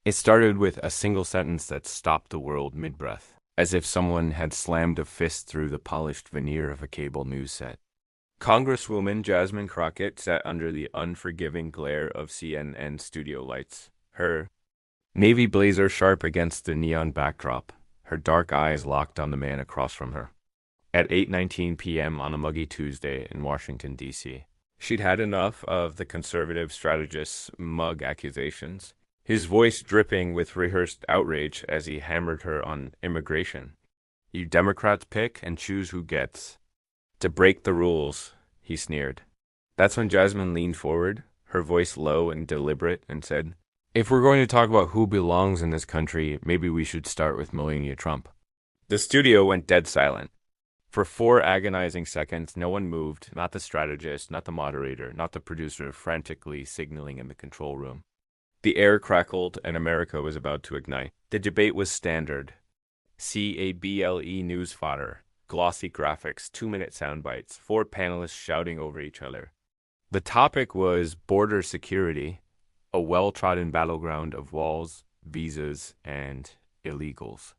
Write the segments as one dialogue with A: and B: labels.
A: It started with a single sentence that stopped the world mid-breath, as if someone had slammed a fist through the polished veneer of a cable news set. Congresswoman Jasmine Crockett sat under the unforgiving glare of CNN studio lights, her navy blazer sharp against the neon backdrop, her dark eyes locked on the man across from her. At 8:19 p.m. on a muggy Tuesday in Washington, D.C., she'd had enough of the conservative strategist's mug accusations, his voice dripping with rehearsed outrage as he hammered her on immigration. You Democrats pick and choose who gets. To break the rules, he sneered. That's when Jasmine leaned forward, her voice low and deliberate, and said, "If we're going to talk about who belongs in this country, maybe we should start with Melania Trump." The studio went dead silent. For 4 agonizing seconds, no one moved, not the strategist, not the moderator, not the producer frantically signaling in the control room. The air crackled, and America was about to ignite. The debate was standard. CABLE news fodder, glossy graphics, 2-minute sound bites, 4 panelists shouting over each other. The topic was border security, a well-trodden battleground of walls, visas, and illegals.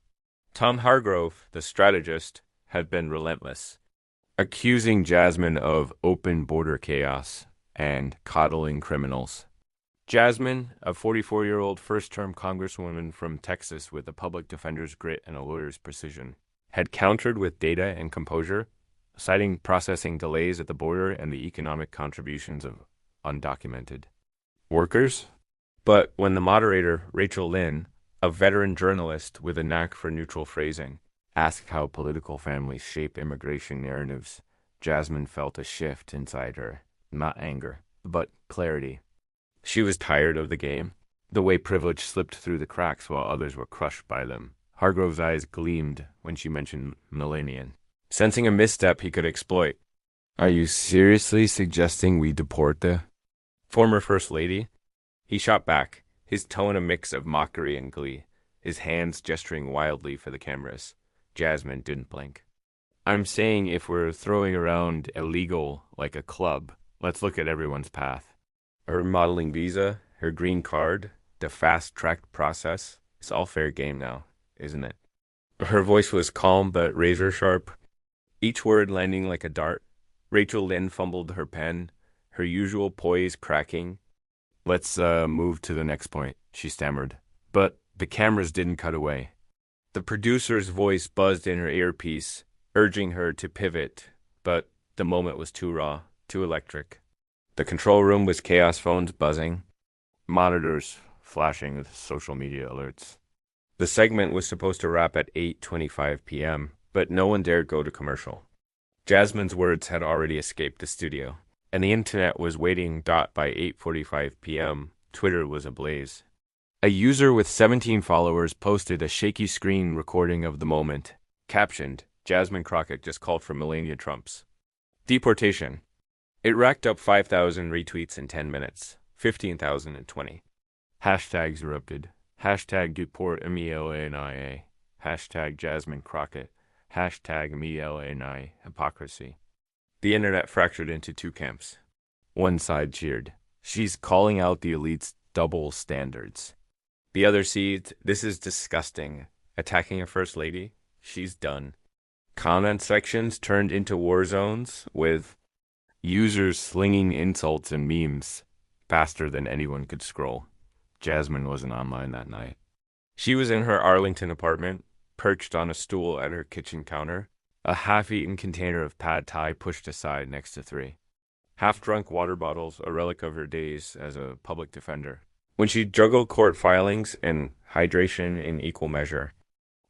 A: Tom Hargrove, the strategist, had been relentless, accusing Jasmine of open border chaos and coddling criminals. Jasmine, a 44-year-old first-term congresswoman from Texas with a public defender's grit and a lawyer's precision, had countered with data and composure, citing processing delays at the border and the economic contributions of undocumented workers. But when the moderator, Rachel Lynn, a veteran journalist with a knack for neutral phrasing, asked how political families shape immigration narratives, Jasmine felt a shift inside her, not anger, but clarity. She was tired of the game, the way privilege slipped through the cracks while others were crushed by them. Hargrove's eyes gleamed when she mentioned Melanian, sensing a misstep he could exploit. "Are you seriously suggesting we deport the former First Lady?" He shot back, his tone a mix of mockery and glee, his hands gesturing wildly for the cameras. Jasmine didn't blink. "I'm saying if we're throwing around illegal like a club, let's look at everyone's path. Her modeling visa, her green card, the fast-tracked process, it's all fair game now, isn't it?" Her voice was calm but razor-sharp, each word landing like a dart. Rachel Lynn fumbled her pen, her usual poise cracking. "Let's move to the next point," she stammered. But the cameras didn't cut away. The producer's voice buzzed in her earpiece, urging her to pivot, but the moment was too raw, too electric. The control room was chaos, phones buzzing, monitors flashing with social media alerts. The segment was supposed to wrap at 8:25 p.m., but no one dared go to commercial. Jasmine's words had already escaped the studio, and the internet was waiting. By 8:45 p.m., Twitter was ablaze. A user with 17 followers posted a shaky screen recording of the moment, captioned, "Jasmine Crockett just called for Melania Trump's deportation." It racked up 5,000 retweets in 10 minutes, 15,000 in 20. Hashtags erupted. Hashtag deport Melania. Hashtag Jasmine Crockett. Hashtag Melania hypocrisy. The internet fractured into 2 camps. One side cheered, "She's calling out the elite's double standards." The other seethed, "This is disgusting. Attacking a first lady? She's done." Comment sections turned into war zones, with users slinging insults and memes faster than anyone could scroll. Jasmine wasn't online that night. She was in her Arlington apartment, perched on a stool at her kitchen counter, a half-eaten container of pad thai pushed aside next to 3 half-drunk water bottles, a relic of her days as a public defender. When she juggled court filings and hydration in equal measure,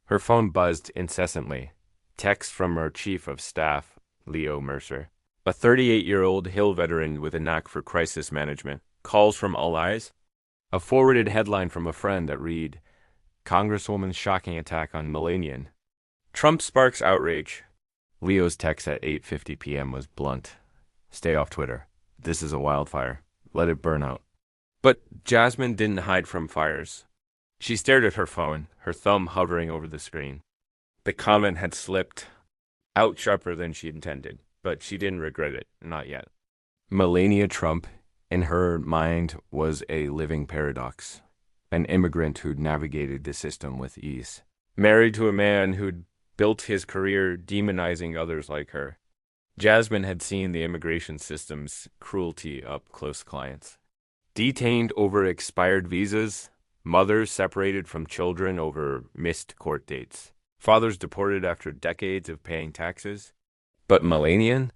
A: her phone buzzed incessantly. Text from her chief of staff, Leo Mercer, a 38-year-old Hill veteran with a knack for crisis management. Calls from all eyes. A forwarded headline from a friend that read, "Congresswoman's shocking attack on Melanian. Trump sparks outrage." Leo's text at 8:50 p.m. was blunt. "Stay off Twitter. This is a wildfire. Let it burn out." But Jasmine didn't hide from fires. She stared at her phone, her thumb hovering over the screen. The comment had slipped out sharper than she intended, but she didn't regret it, not yet. Melania Trump, in her mind, was a living paradox. an immigrant who'd navigated the system with ease. Married to a man who'd built his career demonizing others like her. Jasmine had seen the immigration system's cruelty up close clients. Detained over expired visas, mothers separated from children over missed court dates, fathers deported after decades of paying taxes. But Melania?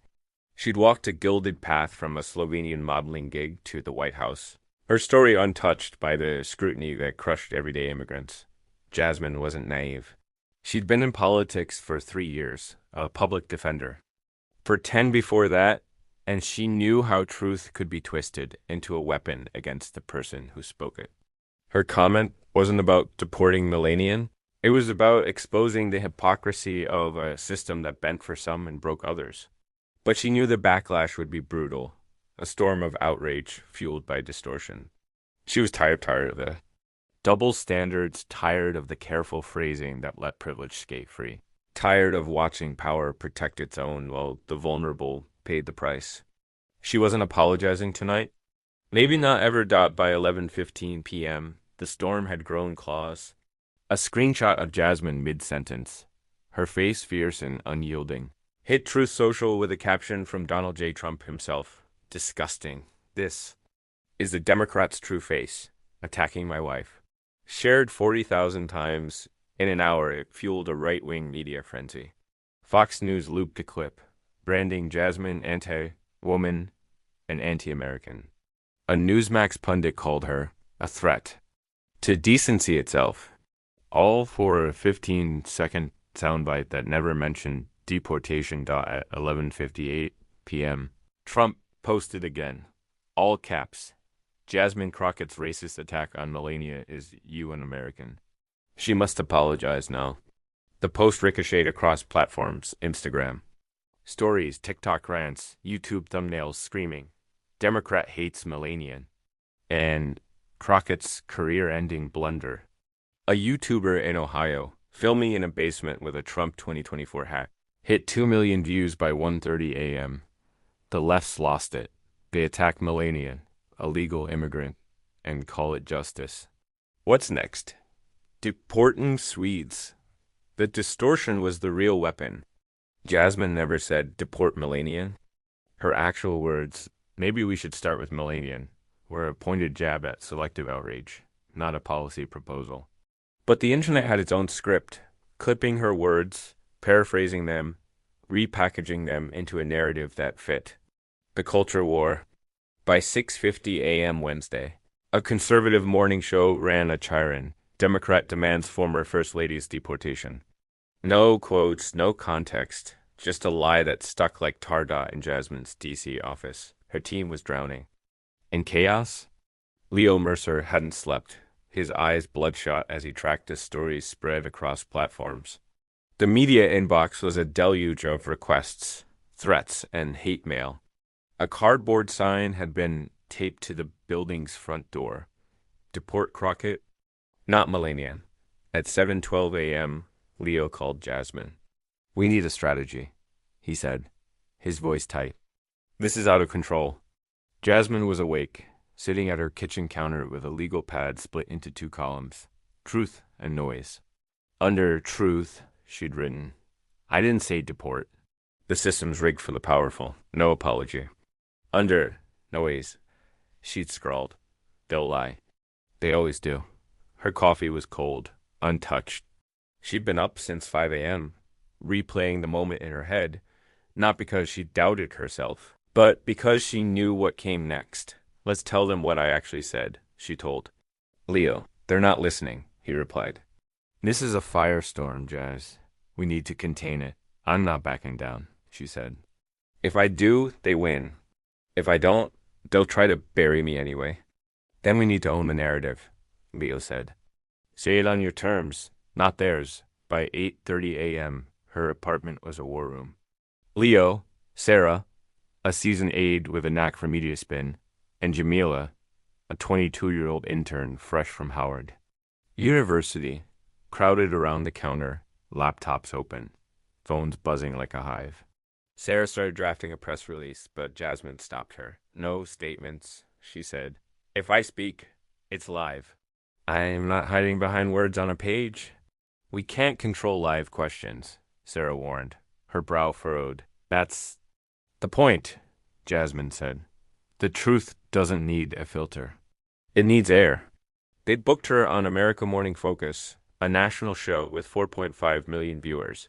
A: She'd walked a gilded path from a Slovenian modeling gig to the White House, her story untouched by the scrutiny that crushed everyday immigrants. Jasmine wasn't naive. She'd been in politics for 3 years, a public defender. For 10 before that, and she knew how truth could be twisted into a weapon against the person who spoke it. Her comment wasn't about deporting Melania. It was about exposing the hypocrisy of a system that bent for some and broke others. But she knew the backlash would be brutal, a storm of outrage fueled by distortion. She was tired of the double standards, tired of the careful phrasing that let privilege skate free, tired of watching power protect its own while the vulnerable paid the price. She wasn't apologizing tonight. Maybe not ever. By 11:15 p.m., the storm had grown claws. A screenshot of Jasmine mid-sentence, her face fierce and unyielding. Hit Truth Social with a caption from Donald J. Trump himself. Disgusting. This is the Democrat's true face, attacking my wife. Shared 40,000 times. In an hour, it fueled a right-wing media frenzy. Fox News looped a clip, branding Jasmine anti-woman and anti-American. A Newsmax pundit called her a threat to decency itself, all for a 15-second soundbite that never mentioned deportation. At 11:58 p.m., Trump posted again, all caps, Jasmine Crockett's racist attack on Melania is un-American. She must apologize now. The post ricocheted across platforms, Instagram. Stories, TikTok rants, YouTube thumbnails screaming, Democrat hates Melania. And Crockett's career-ending blunder. A YouTuber in Ohio, filming in a basement with a Trump 2024 hat, hit 2 million views by 1:30 a.m. The left's lost it. They attack Melania, a legal immigrant, and call it justice. What's next? Deporting Swedes. The distortion was the real weapon. Jasmine never said deport Melania. Her actual words, maybe we should start with Melania, were a pointed jab at selective outrage, not a policy proposal. But the internet had its own script, clipping her words, paraphrasing them, repackaging them into a narrative that fit. The culture war. By 6:50 a.m. Wednesday, a conservative morning show ran a chyron. Democrat demands former First Lady's deportation. No quotes, no context, just a lie that stuck like tar dot in Jasmine's D.C. office. Her team was drowning. In chaos, Leo Mercer hadn't slept, his eyes bloodshot as he tracked his stories spread across platforms. The media inbox was a deluge of requests, threats, and hate mail. A cardboard sign had been taped to the building's front door. Deport Crockett, not Melania. At 7:12 a.m., Leo called Jasmine. We need a strategy, he said, his voice tight. This is out of control. Jasmine was awake, sitting at her kitchen counter with a legal pad split into 2 columns, truth and noise. Under truth, she'd written, I didn't say deport. The system's rigged for the powerful. No apology. Under noise, she'd scrawled, they'll lie. They always do. Her coffee was cold, untouched. She'd been up since 5 a.m., replaying the moment in her head, not because she doubted herself, but because she knew what came next. Let's tell them what I actually said, she told. Leo, they're not listening, he replied. This is a firestorm, Jazz. We need to contain it. I'm not backing down, she said. If I do, they win. If I don't, they'll try to bury me anyway. Then we need to own the narrative, Leo said. Say it on your terms, not theirs. By 8:30 a.m., her apartment was a war room. Leo, Sarah, a seasoned aide with a knack for media spin, and Jamila, a 22-year-old intern fresh from Howard University, crowded around the counter, laptops open, phones buzzing like a hive. Sarah started drafting a press release, but Jasmine stopped her. No statements, she said. If I speak, it's live. I'm not hiding behind words on a page. We can't control live questions, Sarah warned, her brow furrowed. That's the point, Jasmine said. The truth doesn't need a filter. It needs air. They'd booked her on America Morning Focus, a national show with 4.5 million viewers,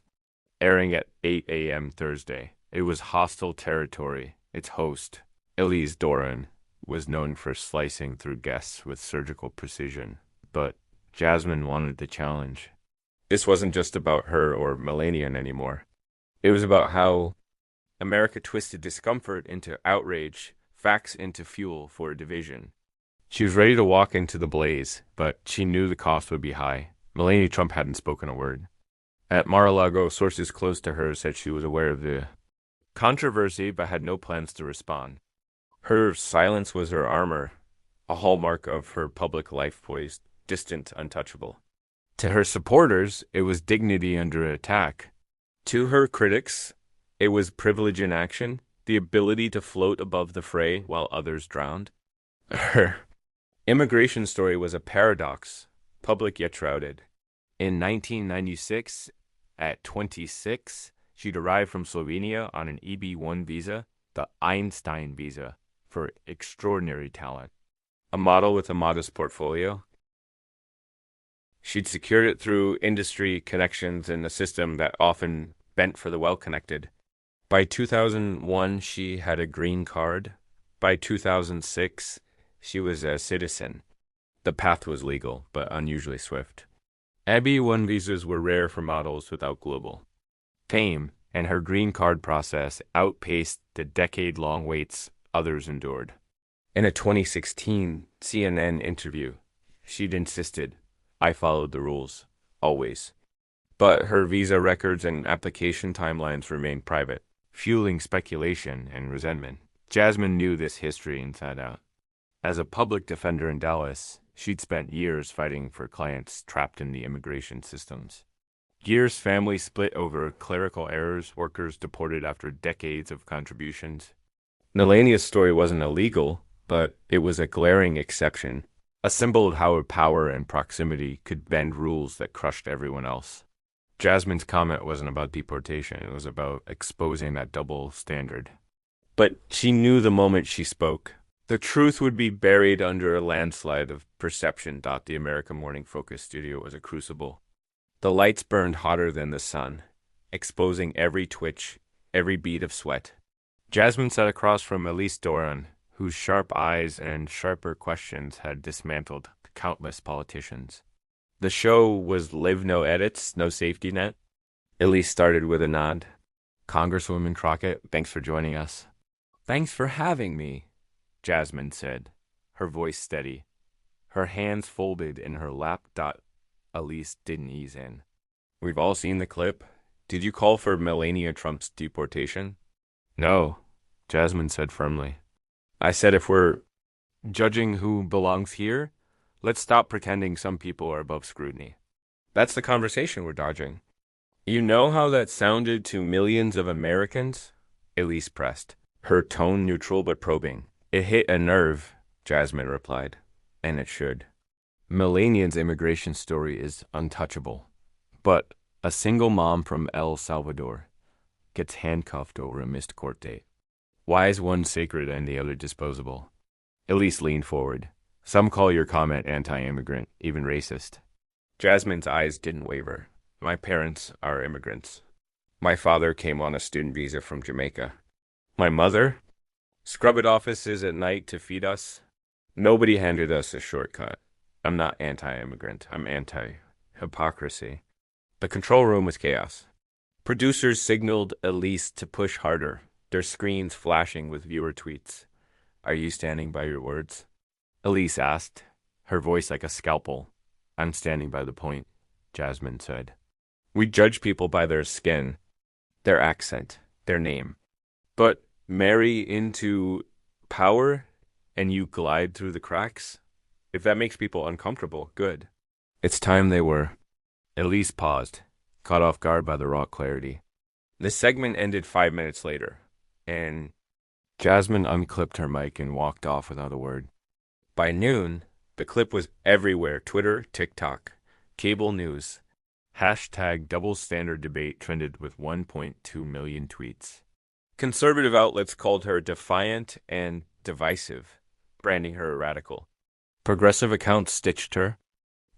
A: airing at 8 a.m. Thursday. It was hostile territory. Its host, Elise Doran, was known for slicing through guests with surgical precision. But Jasmine wanted the challenge. This wasn't just about her or Melania anymore. It was about how America twisted discomfort into outrage, facts into fuel for a division. She was ready to walk into the blaze, but she knew the cost would be high. Melania Trump hadn't spoken a word. At Mar-a-Lago, sources close to her said she was aware of the controversy but had no plans to respond. Her silence was her armor, a hallmark of her public life poised, distant, untouchable. To her supporters, it was dignity under attack. To her critics, it was privilege in action, the ability to float above the fray while others drowned. Her immigration story was a paradox, public yet shrouded. In 1996, at 26, she'd arrived from Slovenia on an EB-1 visa, the Einstein visa, for extraordinary talent. A model with a modest portfolio. She'd secured it through industry connections in a system that often bent for the well-connected. By 2001, she had a green card. By 2006, she was a citizen. The path was legal, but unusually swift. EB-1 visas were rare for models without global fame, and her green card process outpaced the decade-long waits others endured. In a 2016 CNN interview, she'd insisted, "I followed the rules, always." But her visa records and application timelines remained private, fueling speculation and resentment. Jasmine knew this history inside out. As a public defender in Dallas, she'd spent years fighting for clients trapped in the immigration systems. Years families split over clerical errors, workers deported after decades of contributions. Melania's story wasn't illegal, but it was a glaring exception, a symbol of how power and proximity could bend rules that crushed everyone else. Jasmine's comment wasn't about deportation, it was about exposing that double standard. But she knew the moment she spoke, the truth would be buried under a landslide of perception. The America Morning Focus studio was a crucible. The lights burned hotter than the sun, exposing every twitch, every bead of sweat. Jasmine sat across from Elise Doran, whose sharp eyes and sharper questions had dismantled countless politicians. The show was live no edits, no safety net. Elise started with a nod. "Congresswoman Crockett, thanks for joining us." "Thanks for having me," Jasmine said, her voice steady. Her hands folded in her lap. Elise didn't ease in. "We've all seen the clip. Did you call for Melania Trump's deportation?" "No," Jasmine said firmly. "I said if we're judging who belongs here, let's stop pretending some people are above scrutiny. That's the conversation we're dodging." "You know how that sounded to millions of Americans?" Elise pressed, her tone neutral but probing. "It hit a nerve," Jasmine replied, "and it should. Melania's immigration story is untouchable, but a single mom from El Salvador gets handcuffed over a missed court date. Why is one sacred and the other disposable?" Elise leaned forward. "Some call your comment anti-immigrant, even racist." Jasmine's eyes didn't waver. "My parents are immigrants. My father came on a student visa from Jamaica. My mother scrubbed offices at night to feed us. Nobody handed us a shortcut. I'm not anti-immigrant. I'm anti-hypocrisy." The control room was chaos. Producers signaled Elise to push harder, their screens flashing with viewer tweets. "Are you standing by your words?" Elise asked, her voice like a scalpel. "I'm standing by the point," Jasmine said. "We judge people by their skin, their accent, their name. But marry into power and you glide through the cracks? If that makes people uncomfortable, good." "It's time they were." Elise paused, caught off guard by the raw clarity. The segment ended 5 minutes later, and Jasmine unclipped her mic and walked off without a word. By noon, The clip was everywhere: Twitter, TikTok, cable news. Hashtag double standard debate trended with 1.2 million tweets. Conservative outlets called her defiant and divisive, branding her a radical. Progressive accounts stitched her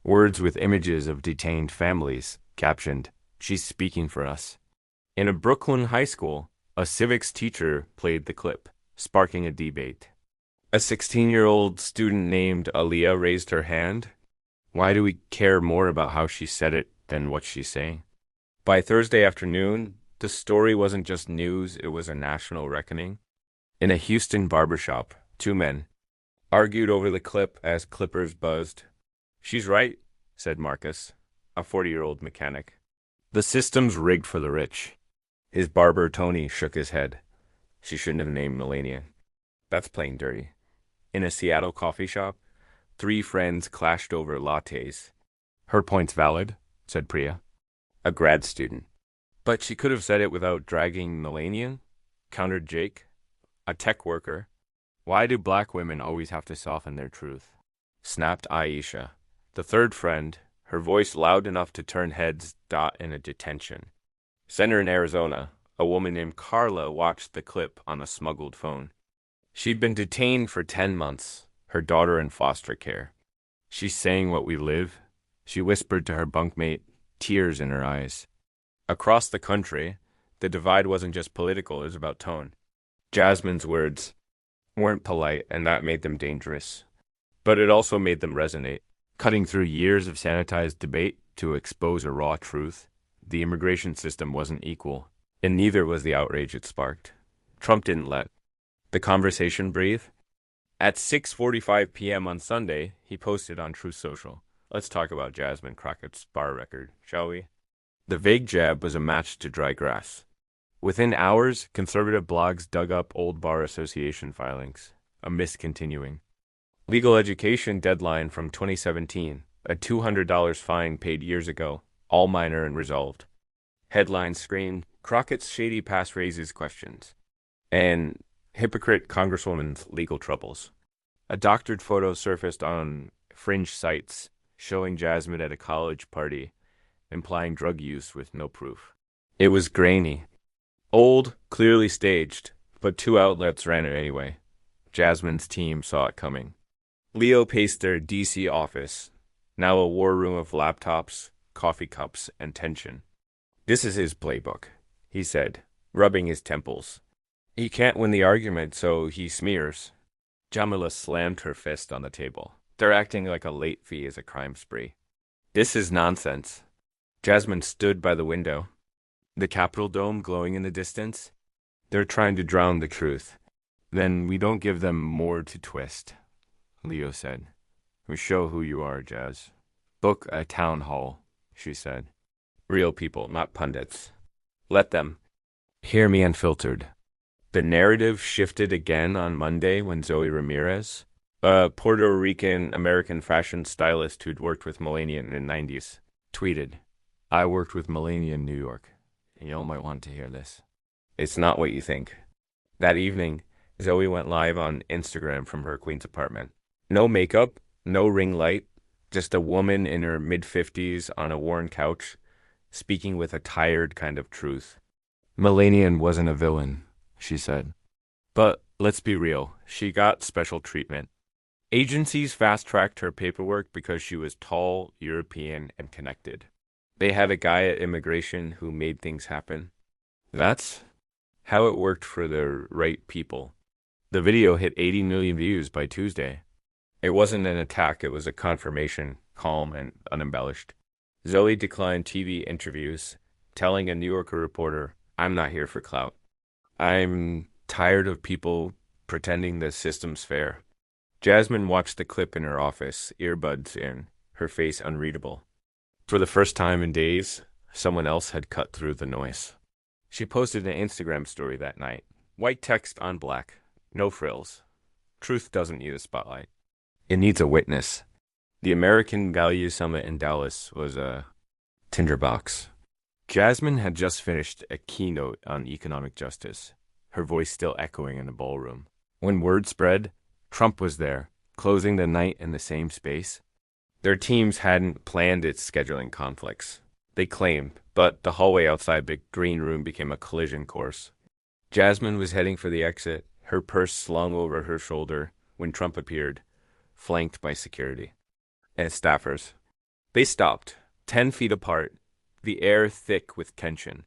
A: words with images of detained families, captioned, "She's speaking for us." In a Brooklyn high school, a civics teacher played the clip, sparking a debate. A 16-year-old student named Aaliyah raised her hand. Why do we care more about how she said it than what she's saying? By Thursday afternoon, the story wasn't just news, it was a national reckoning. In a Houston barbershop, two men argued over the clip as clippers buzzed. "She's right," said Marcus, a 40-year-old mechanic. "The system's rigged for the rich." His barber, Tony, shook his head. She shouldn't have named Melania. That's playing dirty. In a Seattle coffee shop, three friends clashed over lattes. "Her point's valid," said Priya, a grad student. "But she could have said it without dragging Melania," countered Jake, a tech worker. "Why do black women always have to soften their truth?" snapped Aisha, the third friend, her voice loud enough to turn heads. In a detention center in Arizona, a woman named Carla watched the clip on a smuggled phone. She'd been detained for 10 months, her daughter in foster care. "She's saying what we live," she whispered to her bunkmate, tears in her eyes. Across the country, the divide wasn't just political, it was about tone. Jasmine's words weren't polite, and that made them dangerous. But it also made them resonate, cutting through years of sanitized debate to expose a raw truth. The immigration system wasn't equal, and neither was the outrage it sparked. Trump didn't let the conversation breathe. At 6:45 p.m. on Sunday, he posted on Truth Social, "Let's talk about Jasmine Crockett's bar record, shall we?" The vague jab was a match to dry grass. Within hours, conservative blogs dug up old bar association filings, a miscontinuing. Legal education deadline from 2017, a $200 fine paid years ago, all minor and resolved. Headlines screamed, "Crockett's shady past raises questions," and "Hypocrite Congresswoman's legal troubles." A doctored photo surfaced on fringe sites showing Jasmine at a college party, implying drug use with no proof. It was grainy. Old, clearly staged, but two outlets ran it anyway. Jasmine's team saw it coming. Leo paced their D.C. office, now a war room of laptops, coffee cups, and tension. "This is his playbook," he said, rubbing his temples. "He can't win the argument, so he smears." Jamila slammed her fist on the table. "They're acting like a late fee is a crime spree. This is nonsense." Jasmine stood by the window, the Capitol dome glowing in the distance. "They're trying to drown the truth. Then we don't give them more to twist," Leo said. "We show who you are, Jazz." "Book a town hall," she said. "Real people, not pundits. Let them hear me unfiltered." The narrative shifted again on Monday when Zoe Ramirez, a Puerto Rican-American fashion stylist who'd worked with Melania in the 90s, tweeted, "I worked with Melania in New York. Y'all might want to hear this. It's not what you think." That evening, Zoe went live on Instagram from her Queens apartment. No makeup, no ring light, just a woman in her mid-50s on a worn couch, speaking with a tired kind of truth. "Melania wasn't a villain," she said. "But let's be real, she got special treatment. Agencies fast-tracked her paperwork because she was tall, European, and connected. They had a guy at immigration who made things happen. That's how it worked for the right people." The video hit 80 million views by Tuesday. It wasn't an attack, it was a confirmation, calm and unembellished. Zoe declined TV interviews, telling a New Yorker reporter, "I'm not here for clout. I'm tired of people pretending the system's fair." Jasmine watched the clip in her office, earbuds in, her face unreadable. For the first time in days, someone else had cut through the noise. She posted an Instagram story that night. White text on black, no frills. Truth doesn't need a spotlight. It needs a witness. The American Value Summit in Dallas was a tinderbox. Jasmine had just finished a keynote on economic justice, her voice still echoing in the ballroom. When word spread, Trump was there, closing the night in the same space. Their teams hadn't planned its scheduling conflicts. They claimed, but the hallway outside the green room became a collision course. Jasmine was heading for the exit, her purse slung over her shoulder, when Trump appeared, flanked by security and staffers. They stopped, 10 feet apart, the air thick with tension.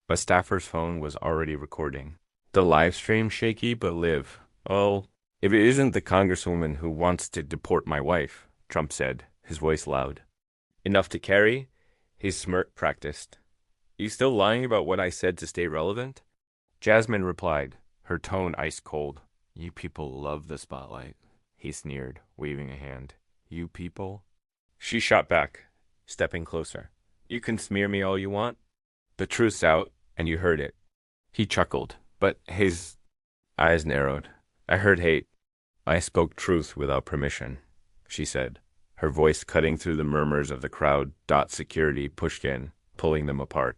A: But Staffer's phone was already recording. The live stream shaky but live. Oh, if it isn't the congresswoman who wants to deport my wife, Trump said, his voice loud. Enough to carry? His smirk practiced. You still lying about what I said to stay relevant? Jasmine replied, her tone ice cold. You people love the spotlight, he sneered, waving a hand. You people? She shot back, stepping closer. You can smear me all you want. The truth's out, and you heard it. He chuckled, but his eyes narrowed. I heard hate. I spoke truth without permission, she said, her voice cutting through the murmurs of the crowd. Security pushed in, pulling them apart.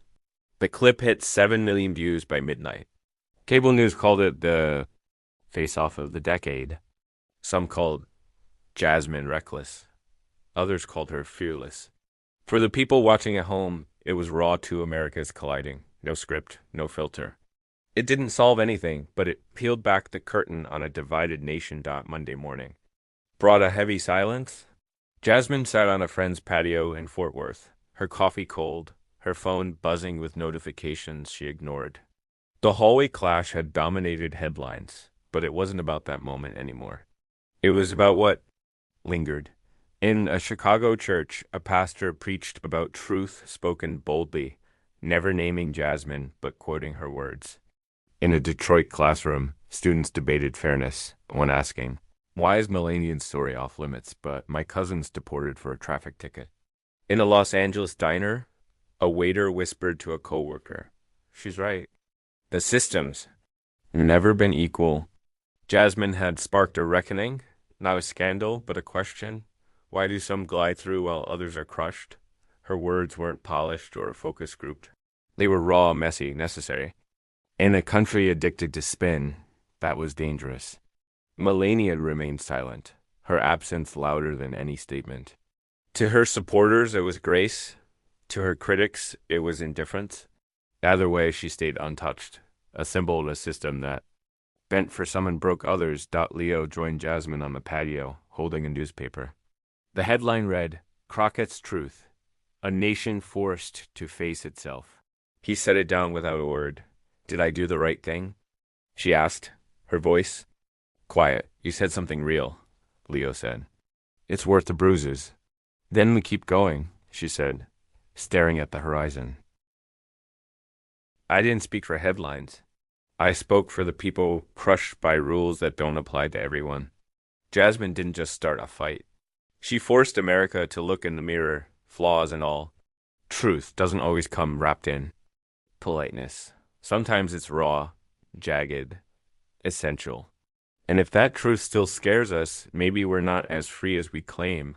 A: The clip hit 7 million views by midnight. Cable news called it the face-off of the decade. Some called Jasmine reckless. Others called her fearless. For the people watching at home, it was raw two Americas colliding. No script, no filter. It didn't solve anything, but it peeled back the curtain on a divided nation. Monday morning. Brought a heavy silence. Jasmine sat on a friend's patio in Fort Worth, her coffee cold, her phone buzzing with notifications she ignored. The hallway clash had dominated headlines, but it wasn't about that moment anymore. It was about what lingered. In a Chicago church, a pastor preached about truth spoken boldly, never naming Jasmine, but quoting her words. In a Detroit classroom, students debated fairness, one asking, why is Melania's story off limits, but my cousin's deported for a traffic ticket? In a Los Angeles diner, a waiter whispered to a coworker, she's right. The systems never been equal. Jasmine had sparked a reckoning, not a scandal, but a question. Why do some glide through while others are crushed? Her words weren't polished or focus grouped. They were raw, messy, necessary. In a country addicted to spin, that was dangerous. Melania remained silent, her absence louder than any statement. To her supporters, it was grace. To her critics, it was indifference. Either way, she stayed untouched, a symbol of a system that bent for some and broke others. Leo joined Jasmine on the patio, holding a newspaper. The headline read, Crockett's Truth, a nation forced to face itself. He set it down without a word. Did I do the right thing? She asked, her voice quiet. You said something real, Leo said. It's worth the bruises. Then we keep going, she said, staring at the horizon. I didn't speak for headlines. I spoke for the people crushed by rules that don't apply to everyone. Jasmine didn't just start a fight. She forced America to look in the mirror, flaws and all. Truth doesn't always come wrapped in politeness. Sometimes it's raw, jagged, essential. And if that truth still scares us, maybe we're not as free as we claim.